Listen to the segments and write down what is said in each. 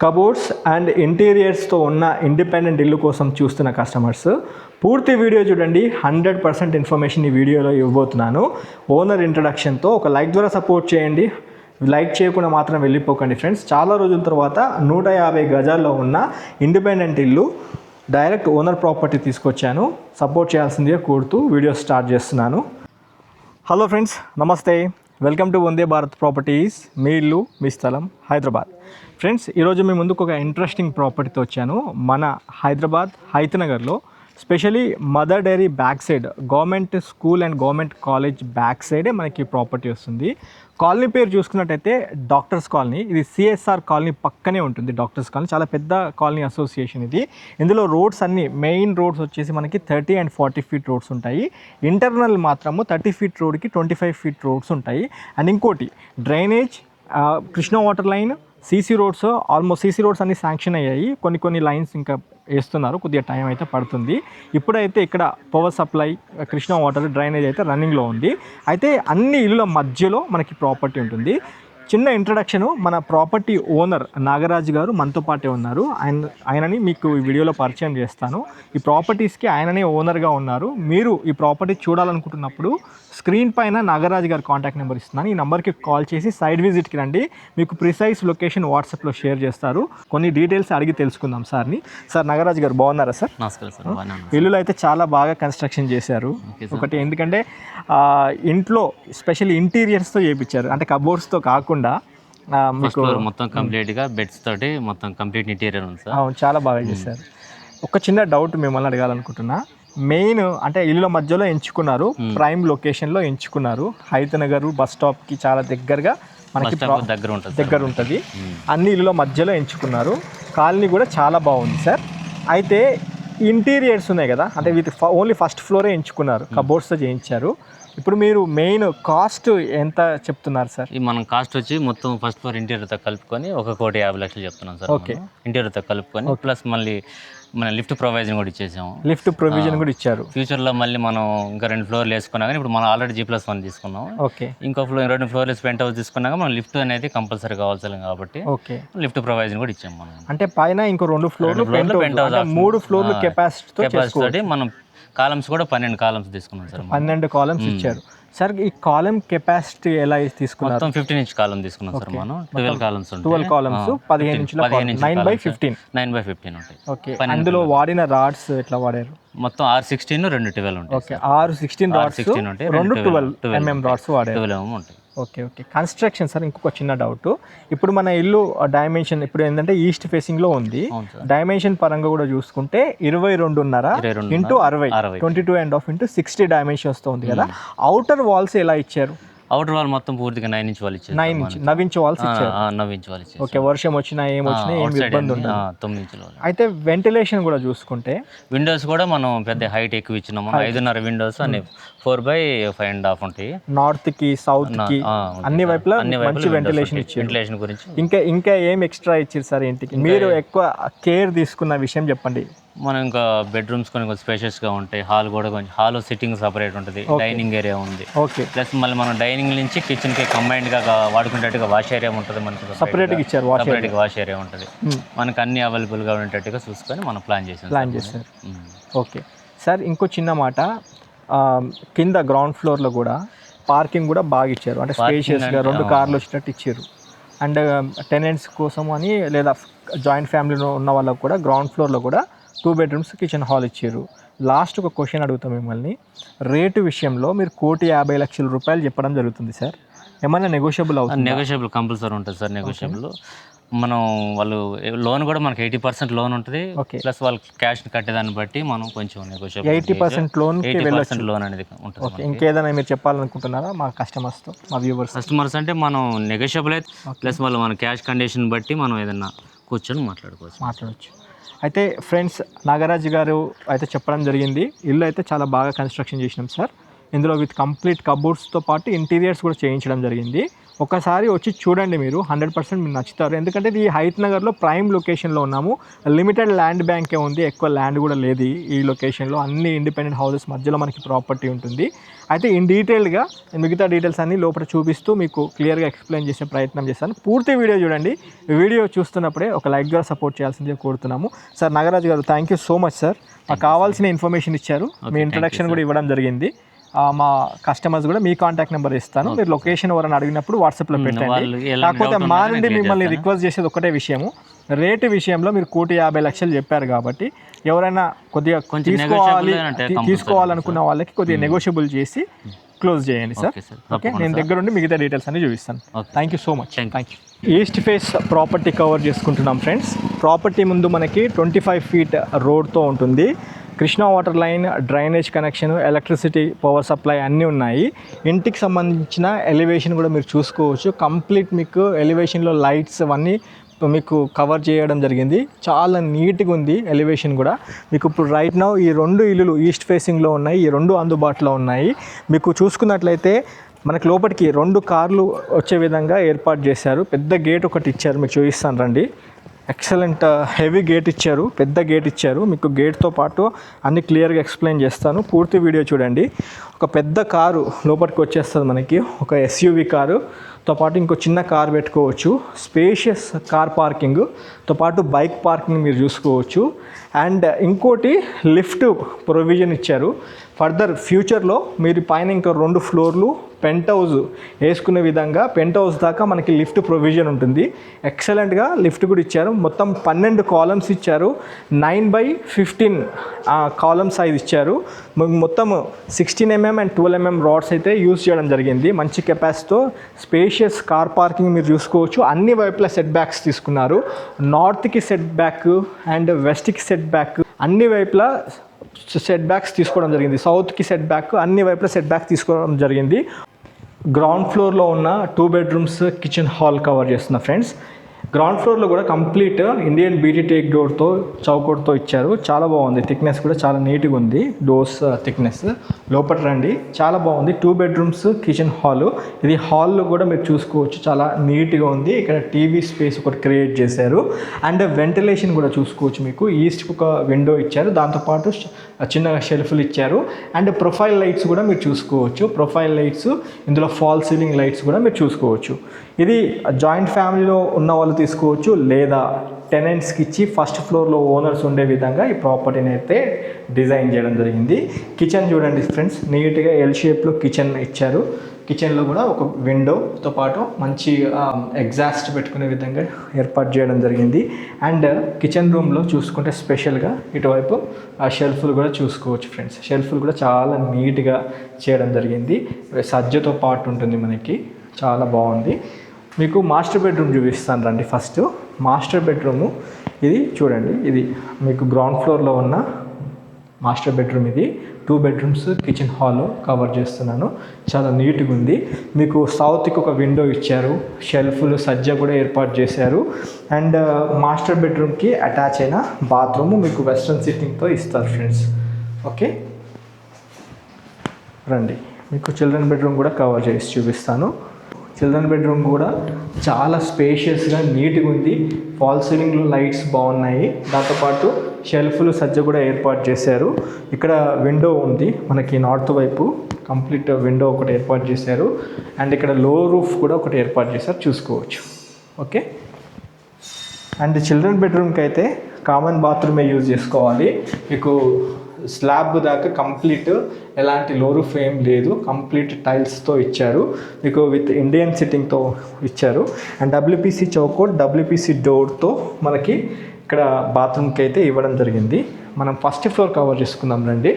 Cupboards and ఇంటీరియర్స్తో ఉన్న independent ఇల్లు కోసం చూస్తున్న కస్టమర్స్ పూర్తి వీడియో చూడండి. 100% ఇన్ఫర్మేషన్ ఈ వీడియోలో ఇవ్వబోతున్నాను. ఓనర్ ఇంట్రడక్షన్తో ఒక లైక్ ద్వారా సపోర్ట్ చేయండి. లైక్ చేయకుండా మాత్రం వెళ్ళిపోకండి ఫ్రెండ్స్. చాలా రోజుల తర్వాత 150 గజాల్లో ఉన్న ఇండిపెండెంట్ ఇల్లు డైరెక్ట్ ఓనర్ ప్రాపర్టీ తీసుకొచ్చాను. సపోర్ట్ చేయాల్సిందిగా కోరుతూ వీడియో స్టార్ట్ చేస్తున్నాను. హలో ఫ్రెండ్స్, నమస్తే. Welcome to Vande Bharat properties. మీ ఇల్లు మీ స్థలం హైదరాబాద్. ఫ్రెండ్స్, ఈరోజు మీ ముందుకు ఒక ఇంట్రెస్టింగ్ ప్రాపర్టీతో వచ్చాను. మన హైదరాబాద్ హైతనగర్లో specially mother dairy back side government school and government college back సైడే మనకి ప్రాపర్టీ వస్తుంది. కాలనీ పేరు చూసుకున్నట్టయితే డాక్టర్స్ కాలనీ. ఇది సిఎస్ఆర్ కాలనీ పక్కనే ఉంటుంది. డాక్టర్స్ కాలనీ చాలా పెద్ద కాలనీ అసోసియేషన్ ఇది. ఇందులో రోడ్స్ అన్ని మెయిన్ రోడ్స్ వచ్చేసి మనకి 30 and 40 feet రోడ్స్ ఉంటాయి. ఇంటర్నల్ మాత్రము 30 feet రోడ్కి 25 feet రోడ్స్ ఉంటాయి. అండ్ ఇంకోటి drainage, Krishna water line, CC roads, almost CC roads అన్ని శాంక్షన్ అయ్యాయి. కొన్ని లైన్స్ ఇంకా వేస్తున్నారు, కొద్దిగా టైం అయితే పడుతుంది. ఇప్పుడైతే ఇక్కడ power supply, Krishna water, drainage అయితే రన్నింగ్లో ఉంది. అయితే అన్ని ఇళ్ళ మధ్యలో మనకి ప్రాపర్టీ ఉంటుంది. చిన్న ఇంట్రడక్షను, మన ప్రాపర్టీ ఓనర్ నాగరాజు గారు మనతో పాటే ఉన్నారు. ఆయనని మీకు ఈ వీడియోలో పరిచయం చేస్తాను. ఈ ప్రాపర్టీస్కి ఆయననే ఓనర్గా ఉన్నారు. మీరు ఈ ప్రాపర్టీ చూడాలనుకుంటున్నప్పుడు స్క్రీన్ పైన నాగరాజు గారి కాంటాక్ట్ నెంబర్ ఇస్తున్నాను. ఈ నెంబర్కి కాల్ చేసి సైడ్ విజిట్కి రండి. మీకు ప్రిసైజ్ లొకేషన్ వాట్సాప్లో షేర్ చేస్తారు. కొన్ని డీటెయిల్స్ అడిగి తెలుసుకుందాం సార్ని. సార్, నాగరాజు గారు బాగున్నారా సార్? నమస్కారం సార్. ఇల్లులు అయితే చాలా బాగా కన్స్ట్రక్షన్ చేశారు. ఒకటి ఎందుకంటే ఇంట్లో స్పెషల్ ఇంటీరియర్స్తో చేయించారు, అంటే కబోర్డ్స్తో కాకుండా మీకు మొత్తం కంప్లీట్గా బెడ్స్ తోటి మొత్తం కంప్లీట్ ఇంటీరియర్ ఉంది సార్. అవును, చాలా బాగా చేశారు. ఒక చిన్న డౌట్ మిమ్మల్ని అడగాలనుకుంటున్నా. మెయిన్ అంటే ఇళ్ళ మధ్యలో ఎంచుకున్నారు, ప్రైమ్ లొకేషన్లో ఎంచుకున్నారు. హైతనగర్ బస్ స్టాప్కి చాలా దగ్గరగా మనకి దగ్గర ఉంటుంది. అన్ని ఇళ్ళ మధ్యలో ఎంచుకున్నారు. కాలనీ కూడా చాలా బాగుంది సార్. అయితే ఇంటీరియర్స్ ఉన్నాయి కదా, అంటే విత్ ఓన్లీ ఫస్ట్ ఫ్లోరే ఎంచుకున్నారు, కబోర్డ్స్తో చేయించారు. ఇప్పుడు మీరు మెయిన్ కాస్ట్ ఎంత చెప్తున్నారు సార్? మనం కాస్ట్ వచ్చి మొత్తం ఫస్ట్ ఫ్లోర్ ఇంటీరియర్తో కలుపుకొని 1,50,00,000 చెప్తున్నాం సార్. ఓకే, ఇంటీరియర్తో కలుపుకొని ప్లస్ మళ్ళీ మన లిఫ్ట్ ప్రొవిజన్ కూడా ఇచ్చేసాము. లిఫ్ట్ ప్రొవిజన్ కూడా ఇచ్చారు. ఫ్యూచర్లో మళ్ళీ మనం ఇంకా 2 ఫ్లోర్లు వేసుకున్నా కానీ ఇప్పుడు మనం ఆల్రెడీ G+1 తీసుకున్నాం. ఓకే, ఇంకో 2 ఫ్లోర్లు పెంట్ హౌస్ తీసుకున్నాక మనం లిఫ్ట్ అనేది కంపల్సరీ కావాల్సింది కాబట్టి ఓకే లిఫ్ట్ ప్రొవిజన్ కూడా ఇచ్చాము మనం. అంటే పైన ఇంకో 2 ఫ్లోర్లు పెంట్ హౌస్, 3 ఫ్లోర్లు కెపాసిటీ మనం కాలమ్స్ కూడా 12 కాలమ్స్ తీసుకున్నాం సార్. 12 కాలమ్స్ ఇచ్చారు సార్. ఈ కాలమ్ కెపాసిటీ ఎలా తీసుకున్నారు? మొత్తం 15 inch కాలం తీసుకున్నాం సార్. మనం 12 కాలమ్స్ ఉంటాయి. 12 కాలమ్స్ 15 inch 9/15 ఉంటాయి. ఓకే, అందులో వాడిన రాడ్స్ ఎట్లా వాడారు? మొత్తం R16 2 12 ఉంటాయి. Okay, R16 rods, 2 12 mm rods వాడారు. 12 ఉంటాయి. Okay, construction sir. ఇంకొక చిన్న డౌట్, ఇప్పుడు మన ఇల్లు డైమెన్షన్ ఇప్పుడు ఏంటంటే ఈస్ట్ ఫేసింగ్ లో ఉంది. డైమెన్షన్ పరంగా కూడా చూసుకుంటే 22.5 × 60 22.5 × 60 డైమెన్షన్స్ తో ఉంది కదా. అవుటర్ వాల్స్ ఎలా ఇచ్చారు? అవుటర్ వాల్ మొత్తం పూర్తిగా 9 inch వాల్ ఇచ్చారు. 9 inch వాల్స్ ఇచ్చారు. 9 inch వాల్ ఇచ్చారు. ఓకే, వర్షం వచ్చినా ఏమొచ్చినా ఏం ఇబ్బంది ఉండదు. 9 inch వాల్. అయితే వెంటిలేషన్ కూడా చూసుకుంటే విండోస్ కూడా మనం పెద్ద హైట్ ఎక్కువ ఇచ్చినాము. 5.5 విండోస్ అన్ని 4/5.5 ఉంటాయి. నార్త్ కి, సౌత్ కి, అన్ని వైపులా మంచి వెంటిలేషన్ ఇచ్చారు. వెంటిలేషన్ గురించి ఇంకా ఏం ఎక్స్ట్రా ఇచ్చారు సార్ ఇంటికి? మీరు ఎక్కువ కేర్ తీసుకున్న విషయం చెప్పండి. మనం ఇంకా బెడ్రూమ్స్ కొంచెం స్పేషియస్ గా ఉంటాయి. హాల్ కూడా కొంచెం హాల్ సిట్టింగ్ సపరేట్ ఉంటుంది. డైనింగ్ ఏరియా ఉంది. ఓకే, ప్లస్ మళ్ళీ మనం డైనింగ్ నుంచి కిచెన్ కి కంబైన్డ్ గా వాడుకునేట్టుగా వాష్ ఏరియా ఉంటుంది. మనకి సపరేట్ గా ఇచ్చారు. వాష్ ఏరియా ఉంటుంది. మనకు అన్ని అవైలబుల్ గా ఉండేటట్టుగా చూసుకొని మనం ప్లాన్ చేశారు. ఓకే సార్, ఇంకో చిన్న మాట, కింద గ్రౌండ్ ఫ్లోర్ లో కూడా పార్కింగ్ కూడా బాగా ఇచ్చారు. అంటే స్పేషియస్ గా 2 కార్లు వచ్చేటట్టు ఇచ్చారు. అండ్ టెనెంట్స్ కోసం అని లేదా జాయింట్ ఫ్యామిలీలో ఉన్న వాళ్ళకు కూడా గ్రౌండ్ ఫ్లోర్లో కూడా 2 bedrooms కిచెన్ హాల్ ఇచ్చారు. లాస్ట్ ఒక క్వశ్చన్ అడుగుతాం మిమ్మల్ని. రేటు విషయంలో మీరు 1,50,00,000 రూపాయలు చెప్పడం జరుగుతుంది సార్. ఏమైనా నెగోషియబుల్ అవుతుంది? నెగోషియబుల్ కంపల్సరీ ఉంటుంది సార్. నెగోషియబుల్ మనం వాళ్ళు లోన్ కూడా మనకి 80% లోన్ ఉంటుంది. ప్లస్ వాళ్ళు క్యాష్ కట్టేదాన్ని బట్టి మనం కొంచెం నెగోషియబుల్ 80% లోన్ లోన్ అనేది ఉంటుంది. ఓకే, ఇంకేదైనా మీరు చెప్పాలనుకుంటున్నారా మా కస్టమర్స్తో, మా కస్టమర్స్ అంటే మనం నెగోషియబుల్ అయితే ప్లస్ వాళ్ళు మన క్యాష్ కండిషన్ బట్టి మనం ఏదన్నా కూర్చొని మాట్లాడవచ్చు. అయితే ఫ్రెండ్స్, నాగరాజు గారు అయితే చెప్పడం జరిగింది. ఇల్లు అయితే చాలా బాగా కన్స్ట్రక్షన్ చేసినాం సార్. ఇందులో విత్ కంప్లీట్ కబోర్డ్స్తో పాటు ఇంటీరియర్స్ కూడా చేయించడం జరిగింది. ఒకసారి వచ్చి చూడండి, మీరు 100% మీకు నచ్చుతారు. ఎందుకంటే ఇది హైత్ నగర్లో ప్రైమ్ లొకేషన్లో ఉన్నాము. లిమిటెడ్ ల్యాండ్ బ్యాంకే ఉంది, ఎక్కువ ల్యాండ్ కూడా లేదు ఈ లొకేషన్లో. అన్ని ఇండిపెండెంట్ హౌసెస్ మధ్యలో మనకి ప్రాపర్టీ ఉంటుంది. అయితే ఇన్ డీటెయిల్గా మిగతా డీటెయిల్స్ అన్నీ లోపల చూపిస్తూ మీకు క్లియర్గా ఎక్స్ప్లెయిన్ చేసే ప్రయత్నం చేస్తాను. పూర్తి వీడియో చూడండి. వీడియో చూస్తున్నప్పుడే ఒక లైక్ ద్వారా సపోర్ట్ చేయాల్సిందిగా కోరుతున్నాము. సార్ నాగరాజు గారు, thank you so much sir. మాకు కావాల్సిన ఇన్ఫర్మేషన్ ఇచ్చారు, మీ ఇంట్రడక్షన్ కూడా ఇవ్వడం జరిగింది. మా కస్టమర్స్ కూడా మీ కాంటాక్ట్ నెంబర్ ఇస్తాను, మీరు లొకేషన్ ఎవరైనా అడిగినప్పుడు వాట్సాప్లో పెట్టండి. కాకపోతే మా నుండి మిమ్మల్ని రిక్వెస్ట్ చేసేది ఒకటే విషయము, రేటు విషయంలో మీరు 1,50,00,000 చెప్పారు కాబట్టి ఎవరైనా కొద్దిగా తీసుకోవాలనుకున్న వాళ్ళకి కొద్దిగా నెగోషియబుల్ చేసి క్లోజ్ చేయండి సార్. ఓకే, నేను దగ్గరుండి మిగతా డీటెయిల్స్ అన్ని చూపిస్తాను. Thank you so much. Thank you. East face property cover చేసుకుంటున్నాం ఫ్రెండ్స్. ప్రాపర్టీ ముందు మనకి 25 feet రోడ్తో ఉంటుంది. Krishna water line, drainage connection, electricity, power supply అన్నీ ఉన్నాయి. ఇంటికి సంబంధించిన ఎలివేషన్ కూడా మీరు చూసుకోవచ్చు. కంప్లీట్ మీకు ఎలివేషన్లో లైట్స్ అవన్నీ మీకు కవర్ చేయడం జరిగింది. చాలా నీట్గా ఉంది ఎలివేషన్ కూడా. మీకు ఇప్పుడు రైట్ నౌ ఈ 2 ఇల్లులు ఈస్ట్ ఫేసింగ్లో ఉన్నాయి, ఈ 2 అందుబాటులో ఉన్నాయి. మీకు చూసుకున్నట్లయితే మనకి లోపలికి 2 కార్లు వచ్చే విధంగా ఏర్పాటు చేశారు. పెద్ద గేట్ ఒకటి ఇచ్చారు, మీకు చూపిస్తాను రండి. ఎక్సలెంట్ హెవీ గేట్ ఇచ్చారు, పెద్ద గేట్ ఇచ్చారు. మీకు గేట్తో పాటు అన్ని క్లియర్గా ఎక్స్ప్లెయిన్ చేస్తాను, పూర్తి వీడియో చూడండి. ఒక పెద్ద కారు లోపలికి వచ్చేస్తుంది మనకి, ఒక ఎస్యూవి కారుతో పాటు ఇంకో చిన్న కార్ పెట్టుకోవచ్చు. స్పేషియస్ కార్ పార్కింగ్తో పాటు బైక్ పార్కింగ్ మీరు చూసుకోవచ్చు. అండ్ ఇంకోటి లిఫ్ట్ ప్రొవిజన్ ఇచ్చారు. ఫర్దర్ ఫ్యూచర్లో మీరు పైన ఇంకా 2 floors పెంట్ హౌస్ వేసుకునే విధంగా పెంట్ హౌస్ దాకా మనకి లిఫ్ట్ ప్రొవిజన్ ఉంటుంది. ఎక్సలెంట్గా లిఫ్ట్ కూడా ఇచ్చారు. మొత్తం 12 columns ఇచ్చారు. 9x15 కాలమ్ సైజ్ ఇచ్చారు. మొత్తం 16 mm and 12 mm రాడ్స్ అయితే యూజ్ చేయడం జరిగింది. మంచి కెపాసిటీతో స్పేషియస్ కార్ పార్కింగ్ మీరు చూసుకోవచ్చు. అన్ని వైపులా సెట్ బ్యాక్స్ తీసుకున్నారు. నార్త్కి సెట్ బ్యాక్ అండ్ వెస్ట్కి సెట్ బ్యాక్, అన్ని వైపులా సెట్ బ్యాక్స్ తీసుకోవడం జరిగింది. సౌత్కి సెట్ బ్యాక్, అన్ని వైపులా సెట్ బ్యాక్ తీసుకోవడం జరిగింది. గ్రౌండ్ ఫ్లోర్లో ఉన్న 2 bedrooms కిచెన్ హాల్ కవర్ చేస్తున్నా ఫ్రెండ్స్. గ్రౌండ్ ఫ్లోర్లో కూడా కంప్లీట్ ఇండియన్ బీటీ టేక్ డోర్తో చౌకోట్తో ఇచ్చారు. చాలా బాగుంది, థిక్నెస్ కూడా చాలా నీట్గా ఉంది. డోర్స్ థిక్నెస్ లోపల రండి, చాలా బాగుంది. 2 bedrooms కిచెన్ హాల్. ఇది హాల్లో కూడా మీరు చూసుకోవచ్చు, చాలా నీట్గా ఉంది. ఇక్కడ టీవీ స్పేస్ ఒకటి క్రియేట్ చేశారు. అండ్ వెంటిలేషన్ కూడా చూసుకోవచ్చు. మీకు ఈస్ట్కి ఒక విండో ఇచ్చారు, దాంతోపాటు చిన్నగా షెల్ఫ్లు ఇచ్చారు. అండ్ ప్రొఫైల్ లైట్స్ కూడా మీరు చూసుకోవచ్చు. ప్రొఫైల్ లైట్స్, ఇందులో ఫాల్ సీలింగ్ లైట్స్ కూడా మీరు చూసుకోవచ్చు. ఇది జాయింట్ ఫ్యామిలీలో ఉన్న వాళ్ళు తీసుకోవచ్చు, లేదా టెనెంట్స్కి ఇచ్చి ఫస్ట్ ఫ్లోర్లో ఓనర్స్ ఉండే విధంగా ఈ ప్రాపర్టీని అయితే డిజైన్ చేయడం జరిగింది. కిచెన్ చూడండి ఫ్రెండ్స్, నీట్గా ఎల్ షేప్లో కిచెన్ ఇచ్చారు. కిచెన్లో కూడా ఒక విండోతో పాటు మంచి ఎగ్జాస్ట్ పెట్టుకునే విధంగా ఏర్పాటు చేయడం జరిగింది. అండ్ కిచెన్ రూమ్లో చూసుకుంటే స్పెషల్గా ఇటువైపు ఆ షెల్ఫ్లు కూడా చూసుకోవచ్చు ఫ్రెండ్స్. షెల్ఫ్లు కూడా చాలా నీట్గా చేయడం జరిగింది. సజ్జతో పాటు ఉంటుంది మనకి, చాలా బాగుంది. మీకు మాస్టర్ బెడ్రూమ్ చూపిస్తాను రండి. ఫస్ట్ మాస్టర్ బెడ్రూము ఇది చూడండి. ఇది మీకు గ్రౌండ్ ఫ్లోర్లో ఉన్న మాస్టర్ బెడ్రూమ్. ఇది 2 bedrooms కిచెన్ హాల్ కవర్ చేస్తున్నాను. చాలా నీట్గా ఉంది. మీకు సౌత్కి ఒక విండో ఇచ్చారు, షెల్ఫ్లు సజ్జ కూడా ఏర్పాటు చేశారు. అండ్ మాస్టర్ బెడ్రూమ్కి అటాచ్ అయిన బాత్రూము మీకు వెస్ట్రన్ సిట్టింగ్తో ఇస్తారు ఫ్రెండ్స్. ఓకే రండి, మీకు చిల్డ్రన్ బెడ్రూమ్ కూడా కవర్ చేసి చూపిస్తాను. చిల్డ్రన్ బెడ్రూమ్ కూడా చాలా స్పేషియస్గా నీట్గా ఉంది. ఫాల్ సీలింగ్లో లైట్స్ బాగున్నాయి. దాంతోపాటు షెల్ఫ్లు సజ్జ కూడా ఏర్పాటు చేశారు. ఇక్కడ విండో ఉంది మనకి, నార్త్ వైపు కంప్లీట్ విండో ఒకటి ఏర్పాటు చేశారు. అండ్ ఇక్కడ లో రూఫ్ కూడా ఒకటి ఏర్పాటు చేశారు, చూసుకోవచ్చు. ఓకే, అండ్ చిల్డ్రన్ బెడ్రూమ్కి అయితే కామన్ బాత్రూమే యూజ్ చేసుకోవాలి. మీకు స్లాబ్ దాకా కంప్లీట్ ఎలాంటి లో రూఫ్ ఏం లేదు, కంప్లీట్ టైల్స్తో ఇచ్చారు. మీకు విత్ ఇండియన్ సిట్టింగ్తో ఇచ్చారు. అండ్ డబ్ల్యూపీసీ చౌకోట్, డబ్ల్యూపీసీ డోర్తో మనకి ఇక్కడ బాత్రూమ్కి అయితే ఇవ్వడం జరిగింది. మనం ఫస్ట్ ఫ్లోర్ కవర్ చేసుకుందాం రండి.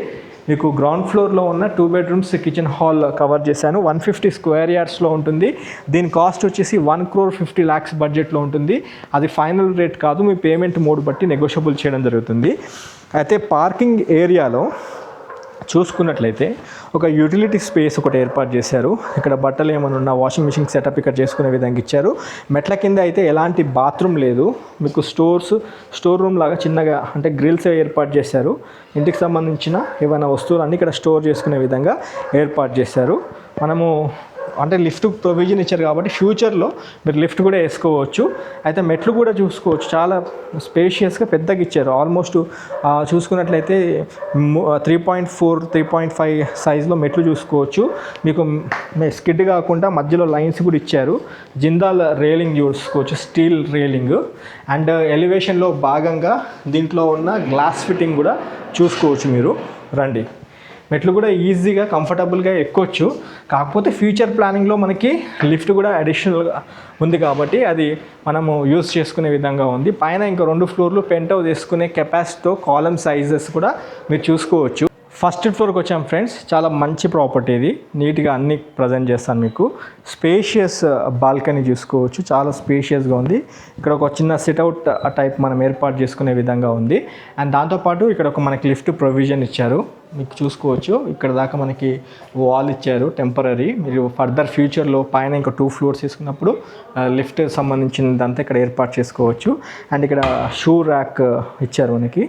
మీకు గ్రౌండ్ ఫ్లోర్లో ఉన్న 2 bedrooms కిచెన్ హాల్ కవర్ చేశాను. 150 square yardsలో ఉంటుంది. దీని కాస్ట్ వచ్చేసి 1,50,00,000 బడ్జెట్లో ఉంటుంది. అది ఫైనల్ రేట్ కాదు, మీ పేమెంట్ మోడ్ బట్టి నెగోషియబుల్ చేయడం జరుగుతుంది. అయితే పార్కింగ్ ఏరియాలో చూసుకున్నట్లయితే ఒక యూటిలిటీ స్పేస్ ఒకటి ఏర్పాటు చేశారు. ఇక్కడ బట్టలు ఏమైనా ఉన్న వాషింగ్ మిషన్ సెటప్ ఇక్కడ చేసుకునే విధంగా ఇచ్చారు. మెట్ల కింద అయితే ఎలాంటి బాత్రూమ్ లేదు. మీకు స్టోర్ రూమ్ లాగా చిన్నగా అంటే గ్రిల్స్ ఏర్పాటు చేశారు. ఇంటికి సంబంధించిన ఏమైనా వస్తువులన్నీ ఇక్కడ స్టోర్ చేసుకునే విధంగా ఏర్పాటు చేశారు. మనము అంటే లిఫ్ట్ ప్రొవిజన్ ఇచ్చారు కాబట్టి ఫ్యూచర్లో మీరు లిఫ్ట్ కూడా వేసుకోవచ్చు. అయితే మెట్లు కూడా చూసుకోవచ్చు, చాలా స్పేషియస్గా పెద్దగా ఇచ్చారు. ఆల్మోస్ట్ చూసుకున్నట్లయితే 3.4 3.5 సైజులో మెట్లు చూసుకోవచ్చు. మీకు స్కిడ్ కాకుండా మధ్యలో లైన్స్ కూడా ఇచ్చారు. జిందాల్ రేలింగ్ చూసుకోవచ్చు, స్టీల్ రేలింగ్. అండ్ ఎలివేషన్లో భాగంగా దీంట్లో ఉన్న గ్లాస్ ఫిట్టింగ్ కూడా చూసుకోవచ్చు. మీరు రండి, మెట్లు కూడా ఈజీగా కంఫర్టబుల్గా ఎక్కొచ్చు. కాకపోతే ఫ్యూచర్ ప్లానింగ్లో మనకి లిఫ్ట్ కూడా అడిషనల్గా ఉంది కాబట్టి అది మనము యూజ్ చేసుకునే విధంగా ఉంది. పైన ఇంకా 2 ఫ్లోర్లు పెంట్ హౌస్ వేసుకునే కెపాసిటీతో కాలమ్ సైజెస్ కూడా మీరు చూసుకోవచ్చు. ఫస్ట్ ఫ్లోర్కి వచ్చాం ఫ్రెండ్స్. చాలా మంచి ప్రాపర్టీ ఇది, నీట్గా అన్ని ప్రజెంట్ చేస్తాను మీకు. స్పేషియస్ బాల్కనీ చూసుకోవచ్చు, చాలా స్పేషియస్గా ఉంది. ఇక్కడ ఒక చిన్న సిట్అవుట్ టైప్ మనం ఏర్పాటు చేసుకునే విధంగా ఉంది. అండ్ దాంతోపాటు ఇక్కడ ఒక మనకి లిఫ్ట్ ప్రొవిజన్ ఇచ్చారు, మీకు చూసుకోవచ్చు. ఇక్కడ దాకా మనకి వాల్ ఇచ్చారు టెంపరీ. మీరు ఫర్దర్ ఫ్యూచర్లో పైన ఇంకా 2 ఫ్లోర్స్ తీసుకున్నప్పుడు లిఫ్ట్ సంబంధించినదంతా ఇక్కడ ఏర్పాటు చేసుకోవచ్చు. అండ్ ఇక్కడ షూ ర్యాక్ ఇచ్చారు మనకి,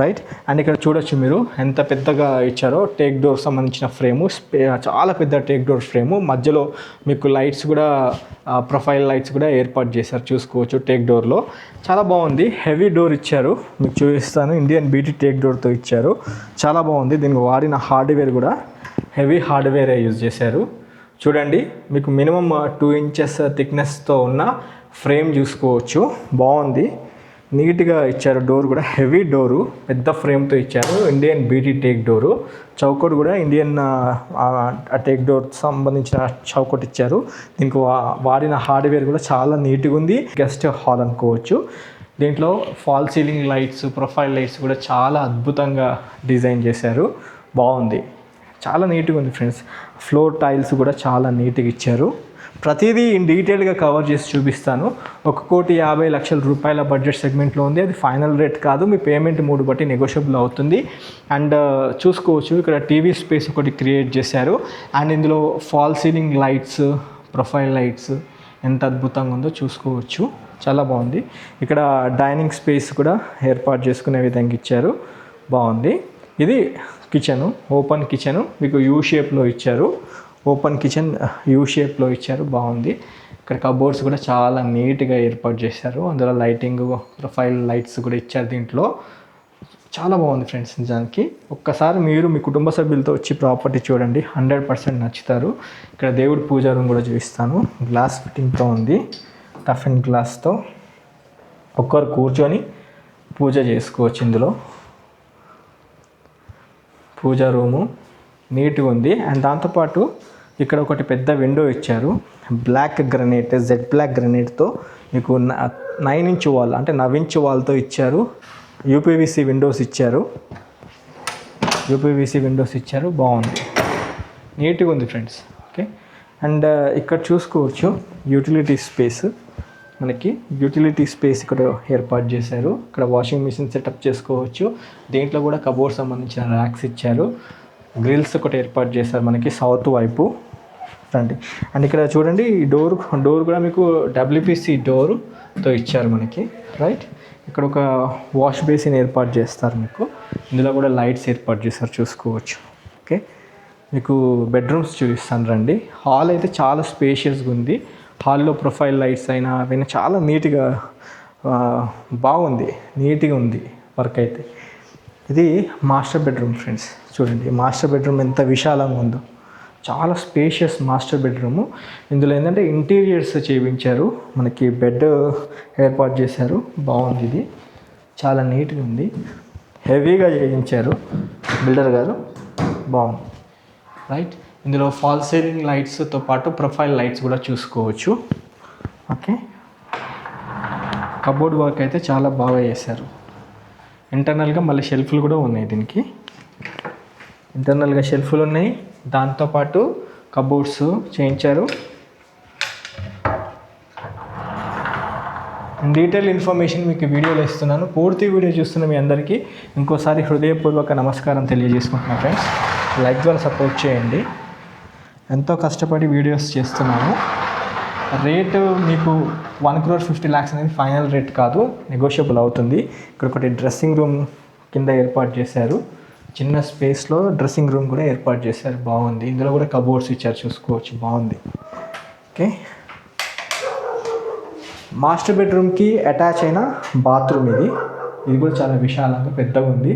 రైట్. అండ్ ఇక్కడ చూడొచ్చు మీరు ఎంత పెద్దగా ఇచ్చారో. టేక్ డోర్ సంబంధించిన ఫ్రేము, చాలా పెద్ద టేక్ డోర్ ఫ్రేము. మధ్యలో మీకు లైట్స్ కూడా ప్రొఫైల్ లైట్స్ కూడా ఏర్పాటు చేశారు, చూసుకోవచ్చు. టేక్ డోర్లో చాలా బాగుంది. హెవీ డోర్ ఇచ్చారు, మీకు చూపిస్తాను. ఇండియన్ బీటీ టేక్ డోర్తో ఇచ్చారు, చాలా బాగుంది. దీనికి వాడిన హార్డ్వేర్ కూడా హెవీ హార్డ్వేరే యూజ్ చేశారు. చూడండి, మీకు మినిమం 2 ఇంచెస్ థిక్నెస్తో ఉన్న ఫ్రేమ్ చూసుకోవచ్చు. బాగుంది, నీట్గా ఇచ్చారు. డోర్ కూడా హెవీ డోరు, పెద్ద ఫ్రేమ్తో ఇచ్చారు. Indian BT teak door. చౌకట్ కూడా ఇండియన్ టేక్ డోర్ సంబంధించిన చౌకట్ ఇచ్చారు. దీనికి వాడిన హార్డ్వేర్ కూడా చాలా నీట్గా ఉంది. గెస్ట్ హాల్ అనుకోవచ్చు. దీంట్లో fall ceiling lights, profile lights కూడా చాలా అద్భుతంగా డిజైన్ చేశారు. బాగుంది, చాలా నీట్గా ఉంది ఫ్రెండ్స్. ఫ్లోర్ టైల్స్ కూడా చాలా నీట్గా ఇచ్చారు. ప్రతిదీ ఇన్ డీటెయిల్గా కవర్ చేసి చూపిస్తాను. 1,50,00,000 రూపాయల బడ్జెట్ సెగ్మెంట్లో ఉంది. అది ఫైనల్ రేట్ కాదు, మీ పేమెంట్ మూడు బట్టి నెగోషియబుల్ అవుతుంది. అండ్ చూసుకోవచ్చు, ఇక్కడ టీవీ స్పేస్ ఒకటి క్రియేట్ చేశారు. అండ్ ఇందులో fall ceiling lights, profile lights ఎంత అద్భుతంగా ఉందో చూసుకోవచ్చు, చాలా బాగుంది. ఇక్కడ డైనింగ్ స్పేస్ కూడా ఏర్పాటు చేసుకునే విధంగా ఇచ్చారు, బాగుంది. ఇది కిచెను, ఓపెన్ కిచెను, మీకు యూ షేప్లో ఇచ్చారు. ఓపెన్ కిచెన్ యూ షేప్లో ఇచ్చారు, బాగుంది. ఇక్కడ కబోర్డ్స్ కూడా చాలా నీట్గా ఏర్పాటు చేశారు. అందులో లైటింగ్, ప్రొఫైల్ లైట్స్ కూడా ఇచ్చారు. దీంట్లో చాలా బాగుంది ఫ్రెండ్స్. నిజానికి ఒక్కసారి మీరు మీ కుటుంబ సభ్యులతో వచ్చి ప్రాపర్టీ చూడండి, 100% నచ్చుతారు. ఇక్కడ దేవుడి పూజా రూమ్ కూడా చూపిస్తాను. గ్లాస్ ఫిట్టింగ్తో ఉంది, టఫ్ అండ్ గ్లాస్తో. ఒక్కరు కూర్చొని పూజ చేసుకోవచ్చు. ఇందులో పూజా రూము నీట్గా ఉంది. అండ్ దాంతోపాటు ఇక్కడ ఒకటి పెద్ద విండో ఇచ్చారు, బ్లాక్ గ్రనైట్, జెడ్ బ్లాక్ గ్రనైట్తో మీకు 9 ఇంచ్ వాల్, అంటే 9 ఇంచ్ వాల్తో ఇచ్చారు. యూపీవీసీ విండోస్ ఇచ్చారు, యూపీవీసీ విండోస్ ఇచ్చారు, బాగుంది, నీట్గా ఉంది ఫ్రెండ్స్. ఓకే. అండ్ ఇక్కడ చూసుకోవచ్చు యూటిలిటీ స్పేస్, మనకి యూటిలిటీ స్పేస్ ఇక్కడ ఏర్పాటు చేశారు. ఇక్కడ వాషింగ్ మిషన్ సెటప్ చేసుకోవచ్చు. దీంట్లో కూడా కబోర్డ్ సంబంధించిన ర్యాక్స్ ఇచ్చారు. గ్రిల్స్ ఒకటి ఏర్పాటు చేశారు మనకి సౌత్ వైపు, రండి. అండ్ ఇక్కడ చూడండి, ఈ డోర్ కూడా మీకు డబ్ల్యూపీసీ డోర్తో ఇచ్చారు మనకి, రైట్. ఇక్కడ ఒక వాష్ బేసిన్ ఏర్పాటు చేస్తారు మీకు. ఇందులో కూడా లైట్స్ ఏర్పాటు చేస్తారు, చూసుకోవచ్చు. ఓకే, మీకు బెడ్రూమ్స్ చూపిస్తాను రండి. హాల్ అయితే చాలా స్పేషియస్గా ఉంది. హాల్లో ప్రొఫైల్ లైట్స్ అయినా అవన్నీ చాలా నీట్గా బాగుంది, నీట్గా ఉంది వర్క్ అయితే. ఇది మాస్టర్ బెడ్రూమ్ ఫ్రెండ్స్. చూడండి మాస్టర్ బెడ్రూమ్ ఎంత విశాలంగా ఉందో, చాలా స్పేషియస్ మాస్టర్ బెడ్రూము. ఇందులో ఏంటంటే ఇంటీరియర్స్ చేయించారు, మనకి బెడ్ ఏర్పాటు చేశారు, బాగుంది. ఇది చాలా నీట్గా ఉంది, హెవీగా చేయించారు బిల్డర్ గారు, బాగుంది, రైట్. ఇందులో ఫాల్ సీలింగ్ లైట్స్తో పాటు ప్రొఫైల్ లైట్స్ కూడా చూసుకోవచ్చు. ఓకే, కబోర్డ్ వర్క్ అయితే చాలా బాగా చేశారు. ఇంటర్నల్గా మళ్ళీ షెల్ఫ్లు కూడా ఉన్నాయి, దీనికి ఇంటర్నల్గా షెల్ఫ్లు ఉన్నాయి. దాంతోపాటు కబోర్డ్స్ చేయించారు. డీటెయిల్ ఇన్ఫర్మేషన్ మీకు వీడియోలో ఇస్తున్నాను. పూర్తి వీడియో చూస్తున్న మీ అందరికీ ఇంకోసారి హృదయపూర్వక నమస్కారం తెలియజేసుకుంటున్నాను ఫ్రెండ్స్. లైక్ ద్వారా సపోర్ట్ చేయండి. ఎంతో కష్టపడి వీడియోస్ చేస్తున్నాను. రేటు మీకు 1,50,00,000 అనేది ఫైనల్ రేట్ కాదు, నెగోషియబుల్ అవుతుంది. ఇక్కడ ఒకటి డ్రెస్సింగ్ రూమ్ కింద ఏర్పాటు చేశారు, చిన్న స్పేస్లో డ్రెస్సింగ్ రూమ్ కూడా ఏర్పాటు చేశారు, బాగుంది. ఇందులో కూడా కబోర్డ్స్ ఇచ్చారు, చూసుకోవచ్చు, బాగుంది. ఓకే, మాస్టర్ బెడ్రూమ్కి అటాచ్ అయిన బాత్రూమ్ ఇది కూడా చాలా విశాలంగా పెద్దగా ఉంది.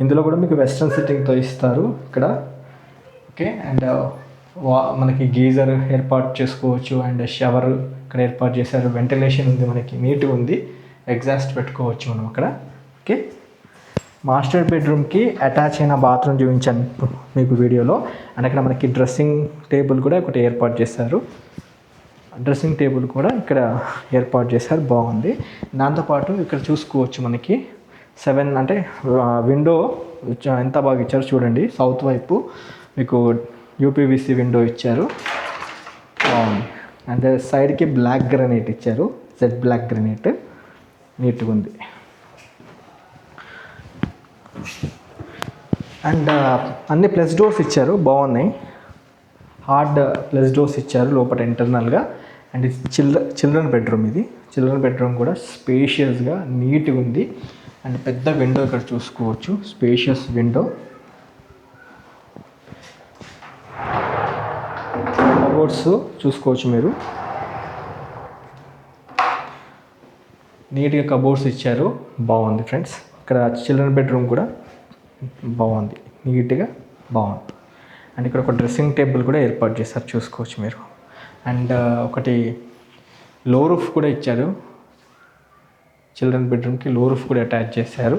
ఇందులో కూడా మీకు వెస్ట్రన్ సిట్టింగ్తో ఇస్తారు ఇక్కడ. ఓకే, అండ్ మనకి గీజర్ ఏర్పాటు చేసుకోవచ్చు, అండ్ షవర్ ఇక్కడ ఏర్పాటు చేశారు. వెంటిలేషన్ ఉంది, మనకి నీట్గా ఉంది. ఎగ్జాస్ట్ పెట్టుకోవచ్చు మనం అక్కడ. ఓకే, మాస్టర్ బెడ్రూమ్కి అటాచ్ అయిన బాత్రూమ్ చూపించాను మీకు వీడియోలో. అండ్ అక్కడ మనకి డ్రెస్సింగ్ టేబుల్ కూడా ఒకటి ఏర్పాటు చేశారు. డ్రెస్సింగ్ టేబుల్ కూడా ఇక్కడ ఏర్పాటు చేశారు, బాగుంది. దాంతోపాటు ఇక్కడ చూసుకోవచ్చు మనకి 7 అంటే విండో ఎంత బాగా ఇచ్చారు చూడండి. సౌత్ వైపు మీకు యూపీవీసీ విండో ఇచ్చారు, బాగుంది. అండ్ సైడ్కి బ్లాక్ గ్రానైట్ ఇచ్చారు, జెడ్ బ్లాక్ గ్రానైట్, నీట్గా ఉంది. అండ్ అన్ని ప్లస్ డోర్స్ ఇచ్చారు, బాగున్నాయి. హార్డ్ ప్లస్ డోర్స్ ఇచ్చారు లోపల ఇంటర్నల్గా. And children bedroom children bedroom కూడా స్పేషియస్గా నీట్గా ఉంది. అండ్ పెద్ద విండో ఇక్కడ చూసుకోవచ్చు, స్పేషియస్ విండో. కబోర్డ్స్ చూసుకోవచ్చు మీరు, నీట్గా కబోర్డ్స్ ఇచ్చారు, బాగుంది ఫ్రెండ్స్. ఇక్కడ చిల్డ్రన్ బెడ్రూమ్ కూడా బాగుంది, నీట్గా బాగుంది. అండ్ ఇక్కడ ఒక డ్రెస్సింగ్ టేబుల్ కూడా ఏర్పాటు చేశారు, చూసుకోవచ్చు మీరు. అండ్ ఒకటి లో రూఫ్ కూడా ఇచ్చారు, చిల్డ్రన్ బెడ్రూమ్కి లో రూఫ్ కూడా అటాచ్ చేశారు.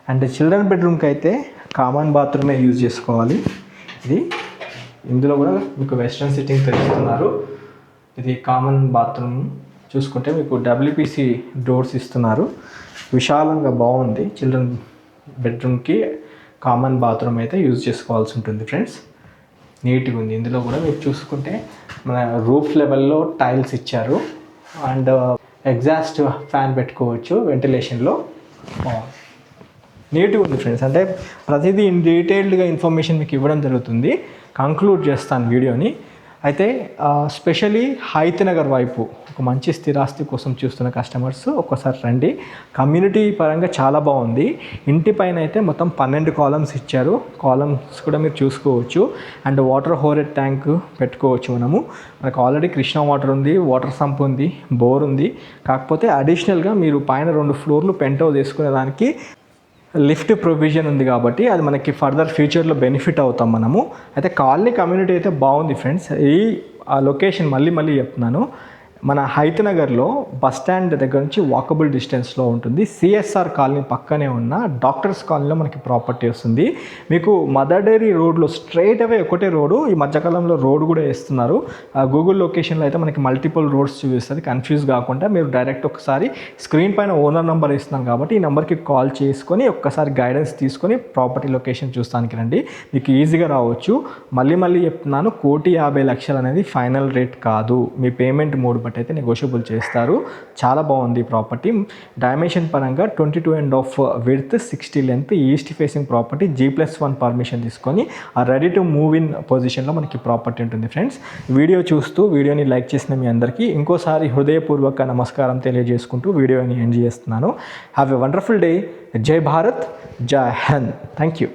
అండ్ చిల్డ్రన్ బెడ్రూమ్కి అయితే కామన్ బాత్రూమే యూజ్ చేసుకోవాలి. ఇందులో కూడా మీకు వెస్ట్రన్ సిట్టింగ్ ఇస్తున్నారు. ఇది కామన్ బాత్రూమ్. చూసుకుంటే మీకు డబ్ల్యూపీసీ డోర్స్ ఇస్తున్నారు, విశాలంగా బాగుంది. చిల్డ్రన్ బెడ్రూమ్కి కామన్ బాత్రూమ్ అయితే యూజ్ చేసుకోవాల్సి ఉంటుంది ఫ్రెండ్స్, నీట్గా ఉంది. ఇందులో కూడా మీరు చూసుకుంటే మన రూఫ్ లెవెల్లో టైల్స్ ఇచ్చారు. అండ్ ఎగ్జాస్ట్ ఫ్యాన్ పెట్టుకోవచ్చు వెంటిలేషన్లో, నీట్గా ఉంది ఫ్రెండ్స్. అంటే ప్రతిదీ డీటెయిల్డ్గా ఇన్ఫర్మేషన్ మీకు ఇవ్వడం జరుగుతుంది. కంక్లూడ్ చేస్తాను వీడియోని. అయితే స్పెషలీ హైత్ నగర్ వైపు ఒక మంచి స్థిరాస్తి కోసం చూస్తున్న కస్టమర్స్ ఒక్కసారి రండి. కమ్యూనిటీ పరంగా చాలా బాగుంది. ఇంటి పైన అయితే మొత్తం 12 కాలమ్స్ ఇచ్చారు, కాలమ్స్ కూడా మీరు చూసుకోవచ్చు. అండ్ వాటర్ హోరెడ్ ట్యాంక్ పెట్టుకోవచ్చు మనకు ఆల్రెడీ కృష్ణా వాటర్ ఉంది, వాటర్ సంప్ ఉంది, బోర్ ఉంది. కాకపోతే అడిషనల్గా మీరు పైన 2 ఫ్లోర్లు పెంట్ హౌస్ వేసుకునే దానికి లిఫ్ట్ ప్రొవిజన్ ఉంది కాబట్టి అది మనకి ఫర్దర్ ఫ్యూచర్లో బెనిఫిట్ అవుతాం మనము. అయితే కాలనీ కమ్యూనిటీ అయితే బాగుంది ఫ్రెండ్స్. ఆ లొకేషన్ మళ్ళీ చెప్తున్నాను, మన హైత్ నగర్లో బస్ స్టాండ్ దగ్గర నుంచి వాకబుల్ డిస్టెన్స్లో ఉంటుంది. సిఎస్ఆర్ కాలనీ పక్కనే ఉన్న డాక్టర్స్ కాలనీలో మనకి ప్రాపర్టీ వస్తుంది. మీకు మదర్ డైరీ రోడ్లో స్ట్రైట్ అవే ఒకటే రోడ్డు. ఈ మధ్యకాలంలో రోడ్ కూడా వేస్తున్నారు. గూగుల్ లొకేషన్లో అయితే మనకి మల్టిపుల్ రోడ్స్ చూపిస్తుంది. కన్ఫ్యూజ్ కాకుండా మీరు డైరెక్ట్ ఒకసారి స్క్రీన్ పైన ఓనర్ నెంబర్ ఇస్తున్నాం కాబట్టి ఈ నెంబర్కి కాల్ చేసుకొని ఒక్కసారి గైడెన్స్ తీసుకొని ప్రాపర్టీ లొకేషన్ చూస్తానికి రండి, మీకు ఈజీగా రావచ్చు. మళ్ళీ చెప్తున్నాను, 1,50,00,000 అనేది ఫైనల్ రేట్ కాదు. మీ పేమెంట్ మోడ్ బట్టి అయితే నెగోషియబుల్ చేస్తారు. చాలా బాగుంది ప్రాపర్టీ. డైమెన్షన్ పరంగా 22.5 width, 60 length, east facing property, G+1 permission తీసుకొని ఆ రెడీ టు మూవ్ ఇన్ పొజిషన్లో మనకి ప్రాపర్టీ ఉంటుంది ఫ్రెండ్స్. వీడియో చూస్తూ వీడియోని లైక్ చేసిన మీ అందరికీ ఇంకోసారి హృదయపూర్వక నమస్కారం తెలియజేసుకుంటూ వీడియోని ఎండ్ చేస్తున్నాను. Have a wonderful day. జై భారత్, జై హింద్. Thank you.